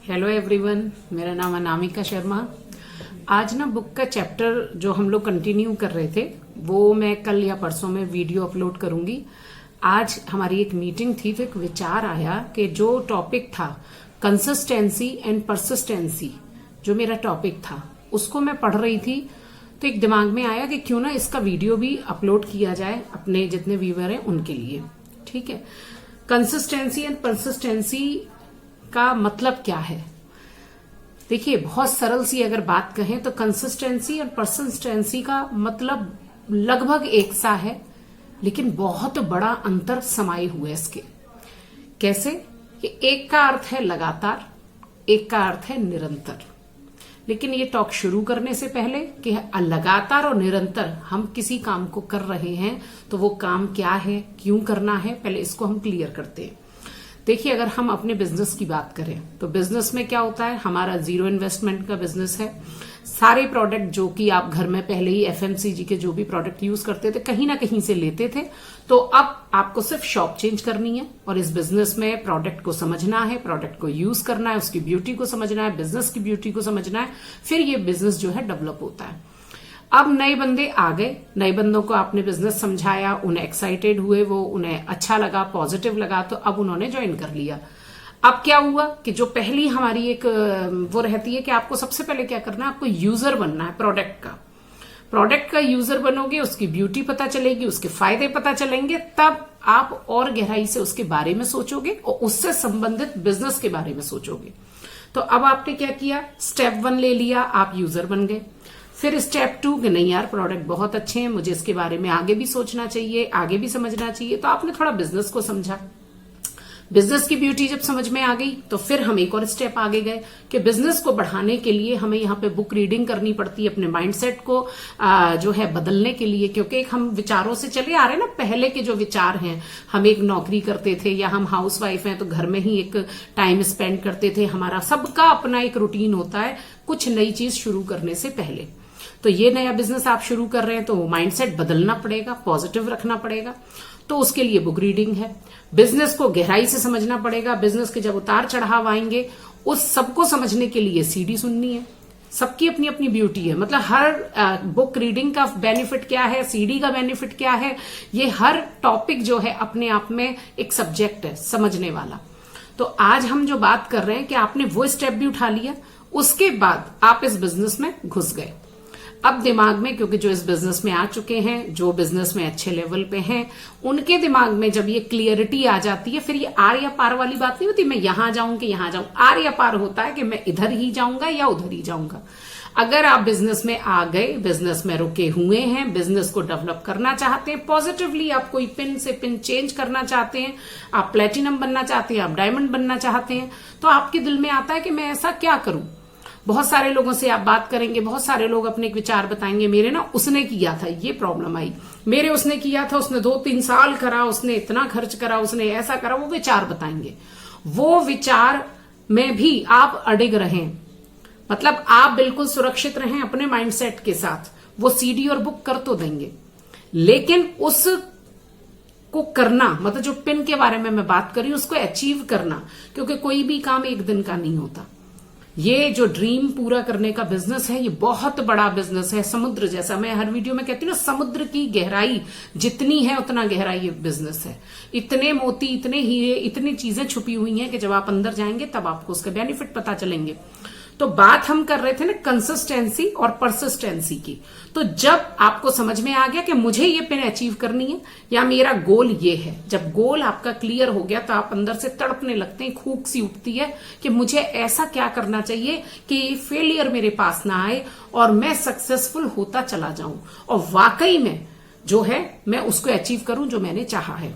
Hello everyone, मेरा नाम अनामिका शर्मा। आज ना बुक का चैप्टर जो हम लोग कंटिन्यू कर रहे थे वो मैं कल या परसों में वीडियो अपलोड करूंगी। आज हमारी एक मीटिंग थी तो एक विचार आया कि जो टॉपिक था कंसिस्टेंसी एंड परसिस्टेंसी, जो मेरा टॉपिक था उसको मैं पढ़ रही थी तो एक दिमाग में आया कि क्यों ना इसका वीडियो भी अपलोड किया जाए अपने जितने व्यूअर हैं उनके लिए। ठीक है, कंसिस्टेंसी एंड परसिस्टेंसी का मतलब क्या है? देखिए, बहुत सरल सी अगर बात कहें तो कंसिस्टेंसी और परसिस्टेंसी का मतलब लगभग एक सा है, लेकिन बहुत बड़ा अंतर समाये हुए इसके। कैसे कि एक का अर्थ है लगातार, एक का अर्थ है निरंतर। लेकिन ये टॉक शुरू करने से पहले कि लगातार और निरंतर हम किसी काम को कर रहे हैं तो वो काम क्या है, क्यों करना है, पहले इसको हम क्लियर करते हैं। देखिए, अगर हम अपने बिजनेस की बात करें तो बिजनेस में क्या होता है, हमारा जीरो इन्वेस्टमेंट का बिजनेस है। सारे प्रोडक्ट जो कि आप घर में पहले ही एफएमसीजी के जो भी प्रोडक्ट यूज करते थे कहीं ना कहीं से लेते थे, तो अब आपको सिर्फ शॉप चेंज करनी है और इस बिजनेस में प्रोडक्ट को समझना है, प्रोडक्ट को यूज करना है, उसकी ब्यूटी को समझना है, बिजनेस की ब्यूटी को समझना है, फिर ये बिजनेस जो है डेवलप होता है। अब नए बंदे आ गए, नए बंदों को आपने बिजनेस समझाया, उन्हें एक्साइटेड हुए, वो उन्हें अच्छा लगा, पॉजिटिव लगा, तो अब उन्होंने ज्वाइन कर लिया। अब क्या हुआ कि जो पहली हमारी एक वो रहती है कि आपको सबसे पहले क्या करना है, आपको यूजर बनना है प्रोडक्ट का यूजर बनोगे, उसकी ब्यूटी पता चलेगी, उसके फायदे पता चलेंगे, तब आप और गहराई से उसके बारे में सोचोगे और उससे संबंधित बिजनेस के बारे में सोचोगे। तो अब आपने क्या किया, स्टेप 1 ले लिया, आप यूजर बन गए। फिर स्टेप 2 कि नहीं यार, प्रोडक्ट बहुत अच्छे हैं, मुझे इसके बारे में आगे भी सोचना चाहिए, आगे भी समझना चाहिए, तो आपने थोड़ा बिजनेस को समझा। बिजनेस की ब्यूटी जब समझ में आ गई तो फिर हम एक और स्टेप आगे गए कि बिजनेस को बढ़ाने के लिए हमें यहाँ पे बुक रीडिंग करनी पड़ती है, अपने माइंडसेट को जो है बदलने के लिए। क्योंकि एक हम विचारों से चले आ रहे हैं ना, पहले के जो विचार हैं, हम एक नौकरी करते थे या हम हाउस वाइफ हैं तो घर में ही एक टाइम स्पेंड करते थे, हमारा सबका अपना एक रूटीन होता है कुछ नई चीज शुरू करने से पहले। तो ये नया बिजनेस आप शुरू कर रहे हैं तो माइंडसेट बदलना पड़ेगा, पॉजिटिव रखना पड़ेगा, तो उसके लिए बुक रीडिंग है। बिजनेस को गहराई से समझना पड़ेगा, बिजनेस के जब उतार चढ़ाव आएंगे उस सबको समझने के लिए सीडी सुननी है। सबकी अपनी अपनी ब्यूटी है, मतलब हर बुक रीडिंग का बेनिफिट क्या है, सीडी का बेनिफिट क्या है, ये हर टॉपिक जो है अपने आप में एक सब्जेक्ट है समझने वाला। तो आज हम जो बात कर रहे हैं कि आपने वो स्टेप भी उठा लिया, उसके बाद आप इस बिजनेस में घुस गए। अब दिमाग में, क्योंकि जो इस बिजनेस में आ चुके हैं, जो बिजनेस में अच्छे लेवल पे हैं, उनके दिमाग में जब ये क्लियरिटी आ जाती है, फिर ये आर या पार वाली बात नहीं होती मैं यहां जाऊं कि यहां जाऊं। आर या पार होता है कि मैं इधर ही जाऊंगा या उधर ही जाऊंगा। अगर आप बिजनेस में आ गए, बिजनेस में रुके हुए हैं, बिजनेस को डेवलप करना चाहते हैं पॉजिटिवली, आप कोई पिन से पिन चेंज करना चाहते हैं, आप प्लेटिनम बनना चाहते हैं, आप डायमंड बनना चाहते हैं, तो आपके दिल में आता है कि मैं ऐसा क्या करूं। बहुत सारे लोगों से आप बात करेंगे, बहुत सारे लोग अपने एक विचार बताएंगे, मेरे ना उसने किया था, ये प्रॉब्लम आई, मेरे उसने किया था, उसने 2-3 साल करा, उसने इतना खर्च करा, उसने ऐसा करा, वो विचार बताएंगे। वो विचार में भी आप अडिग रहें, मतलब आप बिल्कुल सुरक्षित रहें अपने माइंडसेट के साथ। वो सीडी और बुक कर तो देंगे, लेकिन उस को करना, मतलब जो पिन के बारे में मैं बात कर रही हूं उसको अचीव करना, क्योंकि कोई भी काम एक दिन का नहीं होता। ये जो ड्रीम पूरा करने का बिजनेस है, ये बहुत बड़ा बिजनेस है, समुद्र जैसा। मैं हर वीडियो में कहती हूँ ना, समुद्र की गहराई जितनी है उतना गहरा ये बिजनेस है। इतने मोती, इतने हीरे, इतनी चीजें छुपी हुई हैं कि जब आप अंदर जाएंगे तब आपको उसके बेनिफिट पता चलेंगे। तो बात हम कर रहे थे ना कंसिस्टेंसी और परसिस्टेंसी की। तो जब आपको समझ में आ गया कि मुझे ये पिन अचीव करनी है या मेरा गोल ये है, जब गोल आपका क्लियर हो गया तो आप अंदर से तड़पने लगते हैं, खूक सी उठती है कि मुझे ऐसा क्या करना चाहिए कि फेलियर मेरे पास ना आए और मैं सक्सेसफुल होता चला जाऊं और वाकई में जो है मैं उसको अचीव करूं जो मैंने चाहा है।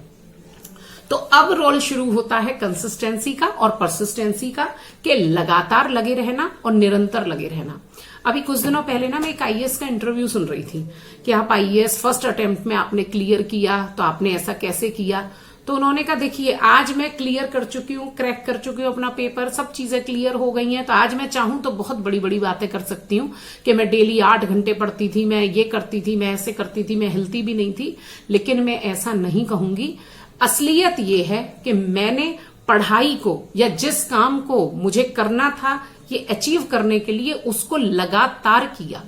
तो अब रोल शुरू होता है कंसिस्टेंसी का और परसिस्टेंसी का, कि लगातार लगे रहना और निरंतर लगे रहना। अभी कुछ दिनों पहले ना मैं एक आईएएस का इंटरव्यू सुन रही थी कि आप आईएएस फर्स्ट अटेम्प्ट में आपने क्लियर किया, तो आपने ऐसा कैसे किया। तो उन्होंने कहा देखिए, आज मैं क्लियर कर चुकी हूँ, क्रैक कर चुकी हूँ अपना पेपर, सब चीजें क्लियर हो गई हैं, तो आज मैं चाहूं तो बहुत बड़ी बड़ी बातें कर सकती हूँ कि मैं डेली 8 घंटे पढ़ती थी, मैं ये करती थी, मैं ऐसे करती थी, मैं हिलती भी नहीं थी। लेकिन मैं ऐसा नहीं कहूंगी। असलियत ये है कि मैंने पढ़ाई को या जिस काम को मुझे करना था ये अचीव करने के लिए उसको लगातार किया,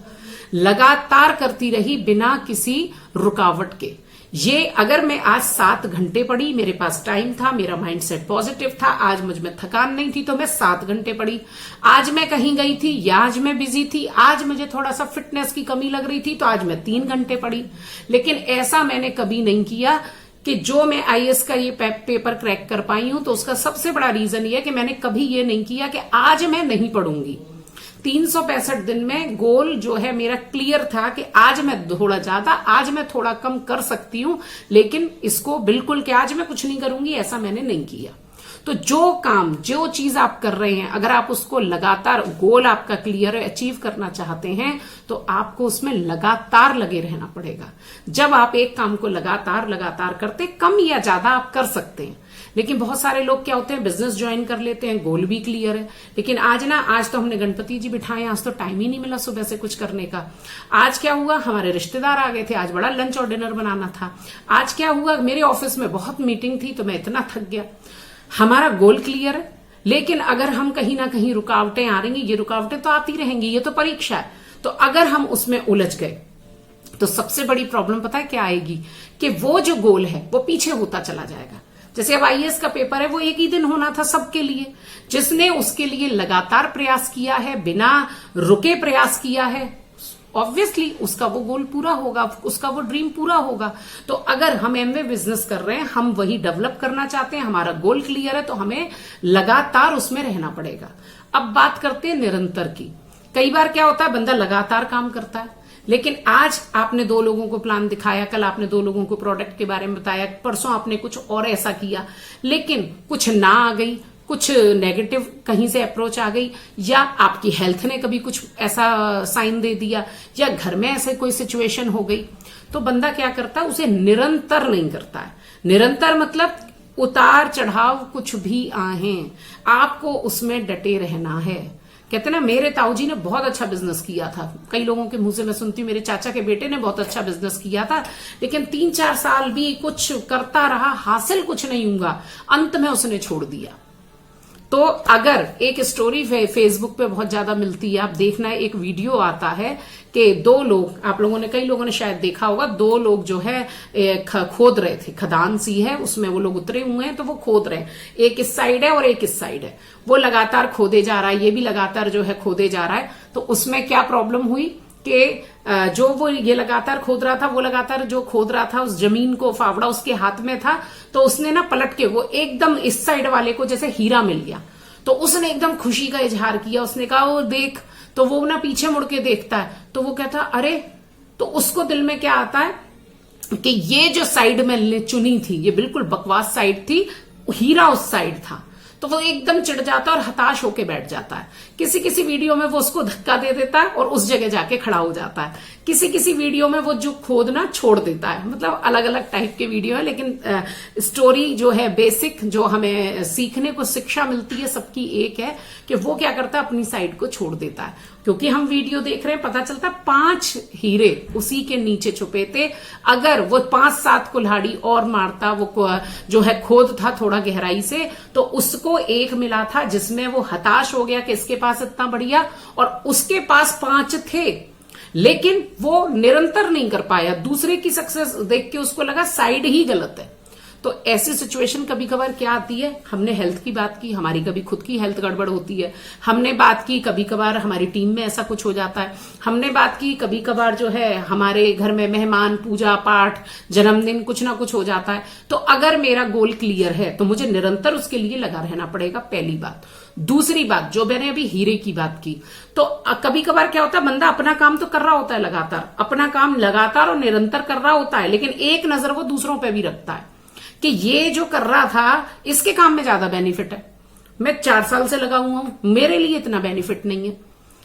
लगातार करती रही बिना किसी रुकावट के। ये अगर मैं आज 7 घंटे पढ़ी, मेरे पास टाइम था, मेरा माइंडसेट पॉजिटिव था, आज मुझ में थकान नहीं थी तो मैं 7 घंटे पढ़ी। आज मैं कहीं गई थी या आज मैं बिजी थी, आज मुझे थोड़ा सा फिटनेस की कमी लग रही थी तो आज मैं 3 घंटे पढ़ी। लेकिन ऐसा मैंने कभी नहीं किया कि जो मैं आईएएस का ये पेपर क्रैक कर पाई हूं तो उसका सबसे बड़ा रीजन ये है कि मैंने कभी ये नहीं किया कि आज मैं नहीं पढ़ूंगी। 365 दिन में गोल जो है मेरा क्लियर था कि आज मैं थोड़ा ज्यादा, आज मैं थोड़ा कम कर सकती हूं, लेकिन इसको बिल्कुल कि आज मैं कुछ नहीं करूंगी ऐसा मैंने नहीं किया। तो जो काम, जो चीज आप कर रहे हैं, अगर आप उसको लगातार, गोल आपका क्लियर है, अचीव करना चाहते हैं तो आपको उसमें लगातार लगे रहना पड़ेगा। जब आप एक काम को लगातार करते, कम या ज्यादा आप कर सकते हैं। लेकिन बहुत सारे लोग क्या होते हैं, बिजनेस ज्वाइन कर लेते हैं, गोल भी क्लियर है, लेकिन आज तो हमने गणपति जी बिठाए, आज तो टाइम ही नहीं मिला सुबह से कुछ करने का। आज क्या हुआ, हमारे रिश्तेदार आ गए थे, आज बड़ा लंच और डिनर बनाना था। आज क्या हुआ, मेरे ऑफिस में बहुत मीटिंग थी तो मैं इतना थक गया। हमारा गोल क्लियर है, लेकिन अगर हम कहीं ना कहीं रुकावटें आ रही, ये रुकावटें तो आती रहेंगी, ये तो परीक्षा है, तो अगर हम उसमें उलझ गए तो सबसे बड़ी प्रॉब्लम पता है क्या आएगी कि वो जो गोल है वो पीछे होता चला जाएगा। जैसे अब आईएएस का पेपर है, वो एक ही दिन होना था सबके लिए। जिसने उसके लिए लगातार प्रयास किया है, बिना रुके प्रयास किया है, ऑब्वियसली उसका वो गोल पूरा होगा, उसका वो ड्रीम पूरा होगा। तो अगर हम एमवे बिजनेस कर रहे हैं, हम वही डेवलप करना चाहते हैं, हमारा गोल क्लियर है, तो हमें लगातार उसमें रहना पड़ेगा। अब बात करते हैं निरंतर की। कई बार क्या होता है, बंदा लगातार काम करता है, लेकिन आज आपने 2 लोगों को प्लान दिखाया, कल आपने 2 लोगों को प्रोडक्ट के बारे में बताया, परसों आपने कुछ और ऐसा किया, लेकिन कुछ ना आ गई, कुछ नेगेटिव कहीं से अप्रोच आ गई, या आपकी हेल्थ ने कभी कुछ ऐसा साइन दे दिया, या घर में ऐसे कोई सिचुएशन हो गई, तो बंदा क्या करता है, उसे निरंतर नहीं करता है। निरंतर मतलब उतार चढ़ाव कुछ भी आए, आपको उसमें डटे रहना है। कहते ना, मेरे ताऊजी ने बहुत अच्छा बिजनेस किया था, कई लोगों के मुंह से मैं सुनती हूँ मेरे चाचा के बेटे ने बहुत अच्छा बिजनेस किया था, लेकिन 3-4 साल भी कुछ करता रहा, हासिल कुछ नहीं हुआ, अंत में उसने छोड़ दिया। तो अगर एक स्टोरी फेसबुक पे बहुत ज्यादा मिलती है, आप देखना, एक वीडियो आता है कि 2 लोग, आप लोगों ने, कई लोगों ने शायद देखा होगा, 2 लोग जो है खोद रहे थे, खदान सी है, उसमें वो लोग उतरे हुए हैं, तो वो खोद रहे हैं, एक इस साइड है और एक इस साइड है, वो लगातार खोदे जा रहा है, ये भी लगातार जो है खोदे जा रहा है। तो उसमें क्या प्रॉब्लम हुई कि जो वो ये लगातार खोद रहा था, वो लगातार जो खोद रहा था, उस जमीन को, फावड़ा उसके हाथ में था, तो उसने ना पलट के, वो एकदम इस साइड वाले को जैसे हीरा मिल गया, तो उसने एकदम खुशी का इजहार किया, उसने कहा वो देख, तो वो ना पीछे मुड़ के देखता है, तो वो कहता अरे, तो उसको दिल में क्या आता है कि ये जो साइड मैंने चुनी थी ये बिल्कुल बकवास साइड थी, हीरा उस साइड था, तो वो एकदम चिढ़ जाता है और हताश होके बैठ जाता है। किसी किसी वीडियो में वो उसको धक्का दे देता है और उस जगह जाके खड़ा हो जाता है, किसी किसी वीडियो में वो जो खोदना छोड़ देता है। मतलब अलग अलग टाइप के वीडियो है, लेकिन स्टोरी जो है, बेसिक जो हमें सीखने को शिक्षा मिलती है सबकी एक है कि वो क्या करता है, अपनी साइड को छोड़ देता है। क्योंकि हम वीडियो देख रहे हैं, पता चलता है 5 हीरे उसी के नीचे छुपे थे। अगर वो 5-7 कुल्हाड़ी और मारता, वो जो है खोद था थोड़ा गहराई से, तो उसको एक मिला था, जिसमें वो हताश हो गया कि इसके पास इतना बढ़िया, और उसके पास 5 थे, लेकिन वो निरंतर नहीं कर पाया। दूसरे की सक्सेस देख के उसको लगा साइड ही गलत है। तो ऐसी सिचुएशन कभी कभार क्या आती है, हमने हेल्थ की बात की, हमारी कभी खुद की हेल्थ गड़बड़ होती है, हमने बात की कभी कभार हमारी टीम में ऐसा कुछ हो जाता है, हमने बात की कभी कभार जो है हमारे घर में मेहमान, पूजा पाठ, जन्मदिन, कुछ ना कुछ हो जाता है। तो अगर मेरा गोल क्लियर है तो मुझे निरंतर उसके लिए लगा रहना पड़ेगा, पहली बात। दूसरी बात, जो मैंने अभी हीरे की बात की, तो कभी कभार क्या होता है, बंदा अपना काम तो कर रहा होता है लगातार, अपना काम लगातार और निरंतर कर रहा होता है, लेकिन एक नजर वो दूसरों पर भी रखता है कि ये जो कर रहा था इसके काम में ज्यादा बेनिफिट है, मैं 4 साल से लगा हुआ हूं, मेरे लिए इतना बेनिफिट नहीं है।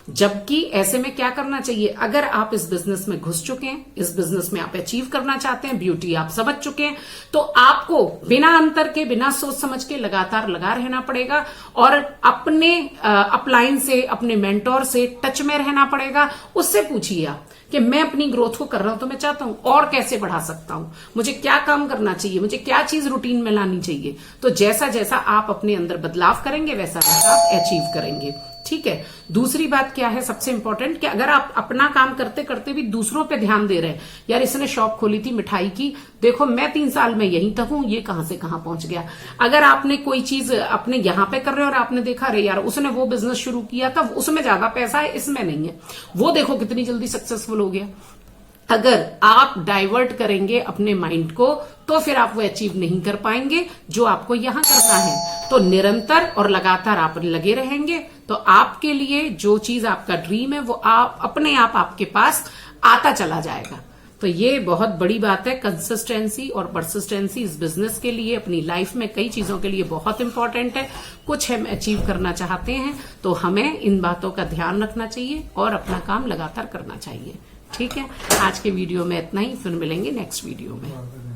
जबकि ऐसे में क्या करना चाहिए, अगर आप इस बिजनेस में घुस चुके हैं, इस बिजनेस में आप अचीव करना चाहते हैं, ब्यूटी आप समझ चुके हैं, तो आपको बिना अंतर के, बिना सोच समझ के लगातार लगा रहना पड़ेगा और अपने अपलाइन से, अपने मेंटोर से टच में रहना पड़ेगा। उससे पूछिए आप कि मैं अपनी ग्रोथ को कर रहा हूं तो मैं चाहता हूं और कैसे बढ़ा सकता हूं, मुझे क्या काम करना चाहिए, मुझे क्या चीज रूटीन में लानी चाहिए। तो जैसा जैसा आप अपने अंदर बदलाव करेंगे वैसा वैसा आप अचीव करेंगे। ठीक है। दूसरी बात क्या है सबसे इंपॉर्टेंट, कि अगर आप अपना काम करते करते भी दूसरों पे ध्यान दे रहे हैं, यार इसने शॉप खोली थी मिठाई की, देखो मैं 3 साल में यहीं तक हूं, ये कहां से कहां पहुंच गया। अगर आपने कोई चीज अपने यहां पे कर रहे हो और आपने देखा अरे यार उसने वो बिजनेस शुरू किया था, उसमें ज्यादा पैसा है, इसमें नहीं है, वो देखो कितनी जल्दी सक्सेसफुल हो गया। अगर आप डाइवर्ट करेंगे अपने माइंड को तो फिर आप वो अचीव नहीं कर पाएंगे जो आपको यहां करना है। तो निरंतर और लगातार आप लगे रहेंगे तो आपके लिए जो चीज आपका ड्रीम है वो आप अपने आप आपके पास आता चला जाएगा। तो ये बहुत बड़ी बात है। कंसिस्टेंसी और परसिस्टेंसी इस बिजनेस के लिए, अपनी लाइफ में कई चीजों के लिए बहुत इंपॉर्टेंट है। कुछ हम अचीव करना चाहते हैं तो हमें इन बातों का ध्यान रखना चाहिए और अपना काम लगातार करना चाहिए। ठीक है, आज के वीडियो में इतना ही, फिर मिलेंगे नेक्स्ट वीडियो में।